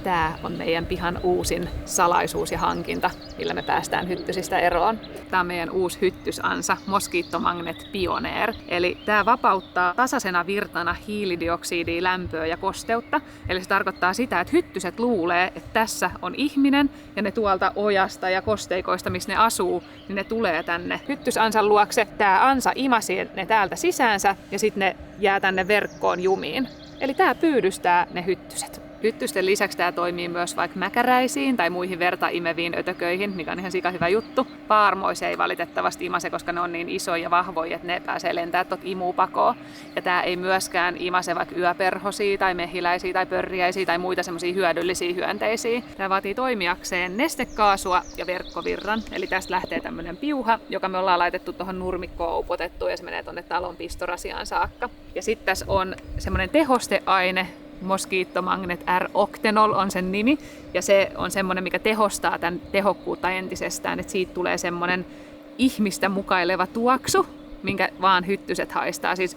Tää on meidän pihan uusin salaisuus ja hankinta, millä me päästään hyttysistä eroon. Tää on meidän uusi hyttysansa, Mosquito Magnet Pioneer. Eli tää vapauttaa tasaisena virtana hiilidioksidia, lämpöä ja kosteutta. Eli se tarkoittaa sitä, että hyttyset luulee, että tässä on ihminen ja ne tuolta ojasta ja kosteikoista, missä ne asuu, niin ne tulee tänne hyttysansan luokse. Tää ansa imasee ne täältä sisäänsä ja sitten ne jää tänne verkkoon jumiin. Eli tää pyydystää ne hyttyset. Hyttysten lisäksi tämä toimii myös vaikka mäkäräisiin tai muihin verta imeviin ötököihin, mikä on ihan sika hyvä juttu. Paarmoisia ei valitettavasti imase, koska ne on niin isoja ja vahvoja, että ne pääsee lentämään tot imupakoon. Ja tämä ei myöskään imase vaikka yöperhosia tai mehiläisiä tai pörriäisiä tai muita semmoisia hyödyllisiä hyönteisiä. Tämä vaatii toimijakseen nestekaasua ja verkkovirran. Eli tästä lähtee tämmöinen piuha, joka me ollaan laitettu tuohon nurmikkoon upotettu ja se menee tuonne talon pistorasiaan saakka. Ja sitten tässä on semmoinen tehosteaine, Mosquito Magnet R-Octenol on sen nimi, ja se on semmoinen, mikä tehostaa tämän tehokkuutta entisestään, että siitä tulee semmoinen ihmistä mukaileva tuoksu, minkä vaan hyttyset haistaa. Siis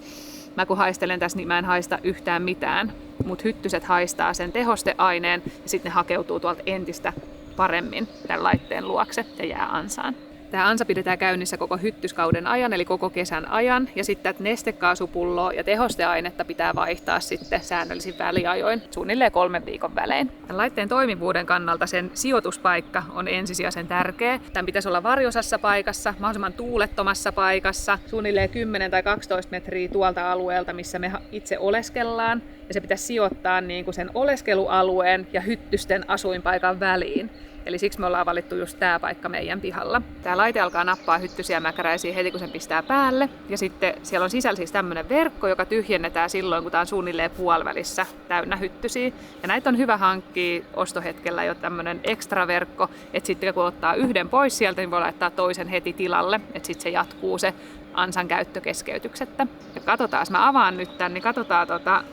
mä kun haistelen tässä, niin mä en haista yhtään mitään, mutta hyttyset haistaa sen tehosteaineen, ja sitten ne hakeutuu tuolta entistä paremmin tämän laitteen luokse ja jää ansaan. Tämä ansa pidetään käynnissä koko hyttyskauden ajan, eli koko kesän ajan, ja sitten nestekaasupulloa ja tehosteainetta pitää vaihtaa sitten säännöllisin väliajoin, suunnilleen 3 viikon välein. Tämän laitteen toimivuuden kannalta sen sijoituspaikka on ensisijaisen tärkeä. Tämän pitäisi olla varjosassa paikassa, mahdollisimman tuulettomassa paikassa, suunnilleen 10 tai 12 metriä tuolta alueelta, missä me itse oleskellaan, ja se pitäisi sijoittaa niin kuin sen oleskelualueen ja hyttysten asuinpaikan väliin. Eli siksi me ollaan valittu just tää paikka meidän pihalla. Tää laite alkaa nappaa hyttysiä mäkäräisiä heti kun sen pistää päälle. Ja sitten siellä on sisällä siis tämmönen verkko, joka tyhjennetään silloin, kun tää on suunnilleen puolivälissä täynnä hyttysiä. Ja näitä on hyvä hankkia ostohetkellä jo tämmönen ekstra verkko, että sitten kun ottaa yhden pois sieltä, niin voi laittaa toisen heti tilalle, että sitten se jatkuu se ansan käyttö keskeytyksettä. Ja katsotaan, mä avaan nyt tän, niin katsotaan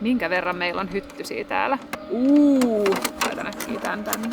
minkä verran meillä on hyttysiä täällä. Laitan äkkiä tän tänne.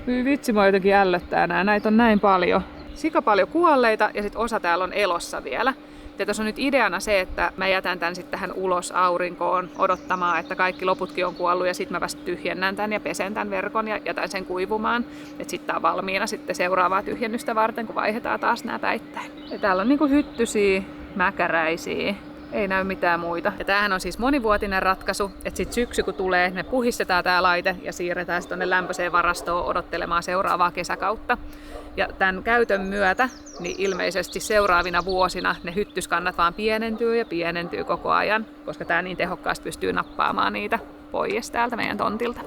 Hyi vitsi, mua jotenkin ällöttää nää. Näitä on näin paljon. Sika paljon kuolleita ja sitten osa täällä on elossa vielä. Ja tässä on nyt ideana se, että mä jätän tän sitten tähän ulos aurinkoon odottamaan, että kaikki loputkin on kuollut ja sitten mä vasta tyhjennän tän ja pesen tän verkon ja jätän sen kuivumaan. Että sitten tää on valmiina sitten seuraavaa tyhjennystä varten, kun vaihdetaan taas nää päittäin. Ja täällä on niinku hyttysiä, mäkäräisiä. Ei näy mitään muita. Ja tämähän on siis monivuotinen ratkaisu, että sitten syksy kun tulee, me puhistetaan tämä laite ja siirretään se tuonne lämpöiseen varastoon odottelemaan seuraavaa kesäkautta. Ja tämän käytön myötä, niin ilmeisesti seuraavina vuosina ne hyttyskannat vaan pienentyy ja pienentyy koko ajan, koska tämä niin tehokkaasti pystyy nappaamaan niitä pois täältä meidän tontilta.